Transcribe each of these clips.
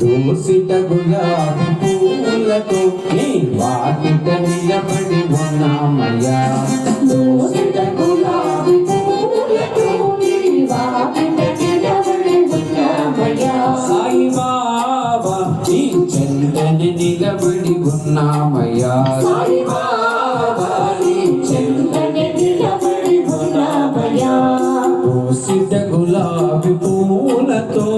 దూసిట గులాబీ పూలతో నీ వాకిట నిలబడి ఉన్నామయ్యా. దూసిట గులాబీ పూలతో నీ వాకిట నిలబడి ఉన్నామయ్యా. సాయి బాబా నీ చెంతని నిలబడి ఉన్నామయ్యా. సాయి బాబా నీ చెంతని నిలబడి ఉన్నామయ్యా. దూసిట గులాబీ పూలతో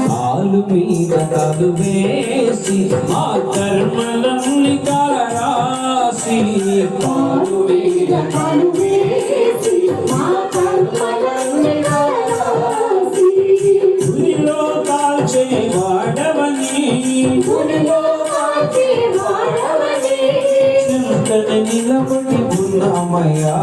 కాలు మీద కాలు వేసి మా కర్మలన్నీ కలరాసి. కాలు మీద కాలు వేసి మా కర్మలన్నీ కలరాసి. గుడిలో కాల్చే వాడవని గుడిలో కాల్చే వాడవని. చింతన నిలబడి ఉన్నామయ్యా.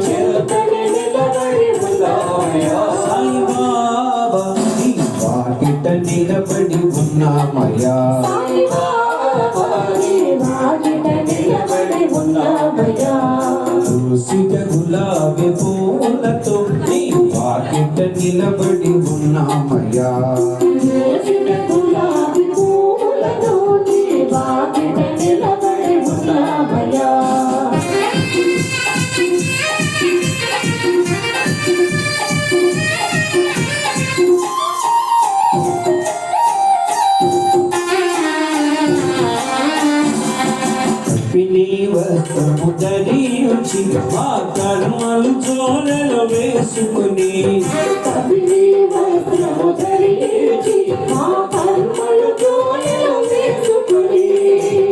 చింతన నిలబడి ఉన్నామయ్యా. సాయి బాబా నీ వాకిట నిలబడి ఉన్నామయ్యా. సాయి బాబా నీ వాకిట నిలబడి ఉన్నామయ్యా. దూసిట గులాబీ పూలతో నీ వాకిట నిలబడి ఉన్నామయ్యా. దూసిట గులాబీ పూలతో నీ వాకిట నిలబడి ఉన్నామయ్యా. వస్త్రము ధరించి మా కర్మలు జోలలో వేసుకుని. వస్త్రము ధరించి మా కర్మలు జోలలో వేసుకుని.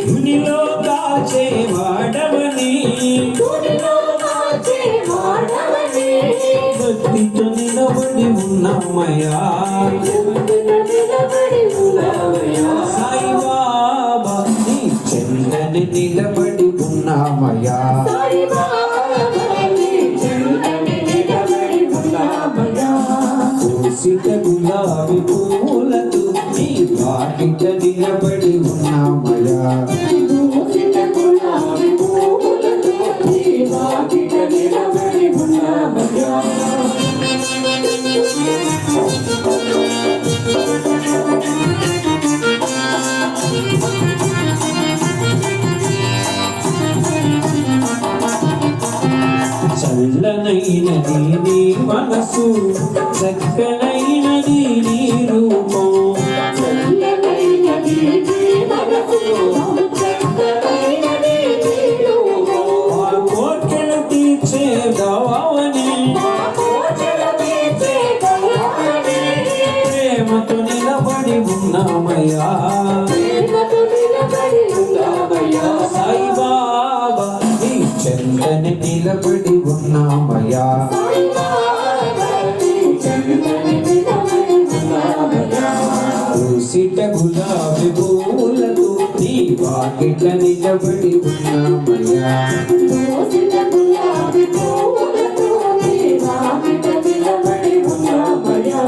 ధునిలో కాచే వాడవని ధునిలో కాచే వాడవని. భక్తితో నిలబడి ఉన్నామయ్యా. నిలబడి ఉన్నామయ్యా. సాయి బాబా నీ చెంతని నిలబడి ఉన్నామయ్యా. సాయి బాబా నీ చెంతని నిలబడి ఉన్నామయ్యా. దూసిట గులాబీ పూలతో నీ వాకిట నిలబడి ఉన్నామయ్యా. దూసిట గులాబీ పూలతో నీ వాకిట నిలబడి ఉన్నామయ్యా. చల్లనైనది నీ మనసు, చక్కనైనది నీ రూపం. చల్లనైనది నీ మనసు, చక్కనైనది నీ రూపం. ఆ కోర్కెలు తీర్చే భవాని ప్రేమతో నిలబడి ఉన్నామయ్యా. ప్రేమతో నిలబడి ఉన్నామయ్యా. సాయి బాబా నీ చెంతని నిలబడి ఉన్నామయ్యా. దూసిట గులాబీ పూలతో నీ వాకిట నిలబడి ఉన్నామయ్యా. దూసిట గులాబీ పూలతో నీ వాకిట నిలబడి ఉన్నామయ్యా.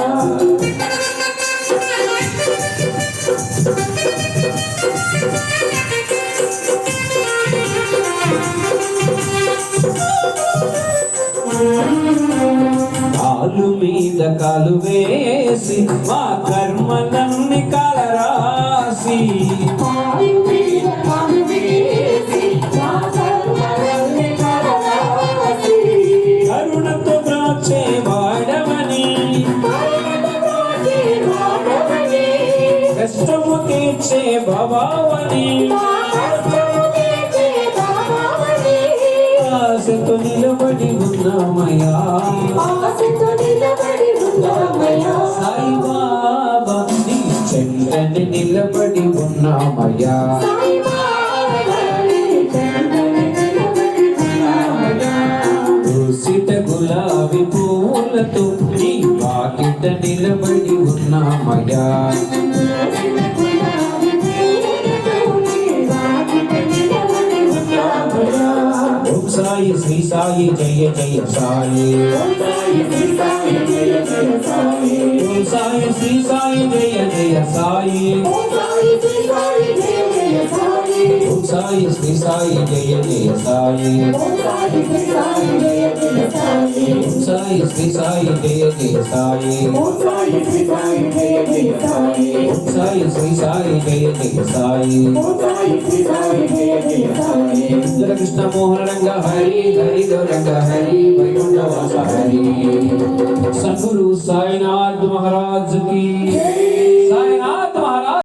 కాలు మీద కాలు వేసి మా కర్మలన్నీ కలరాసి. కాలు మీద కాలు వేసి మా కర్మలన్నీ కలరాసి. కరుణతో బ్రాచే వాడవని కష్టము తీర్చే భవాని. ఆశతో నిలబడి ఉన్నామయ్యా. ఆశతో నిలబడి ఉన్నామయ్యా. సాయి బాబా నీ చెంతని నిలబడి ఉన్నామయ్యా. సాయి బాబా నీ చెంతని నిలబడి ఉన్నామయ్యా. దూసిట గులాబీ పూలతో నీ వాకిట నిలబడి ఉన్నామయ్యా. సాయి శ్రీ సాయి జయ జయ సాయి. ఓం సాయి శ్రీ సాయి జయ జయ సాయి. జయ సాయి ఓం సాయి శ్రీ సాయి జయ జయ సాయి ఓం సాయి శ్రీ సాయి జయ జయ సాయి ఓం సాయి శ్రీ సాయి జయ జయ సాయి ఓం సాయి శ్రీ సాయి జయ జయ సాయి ఓం సాయి శ్రీ సాయి జయ జయ సాయి ఓం సాయి శ్రీ సాయి జయ జయ సాయి ఓం సాయి శ్రీ సాయి జయ జయ సాయి జయ కృష్ణ మోహన రంగ హరి హరి రంగ హరి వైకుంఠ వాస హరి సద్గురు సాయినాథ్ మహారాజ్ की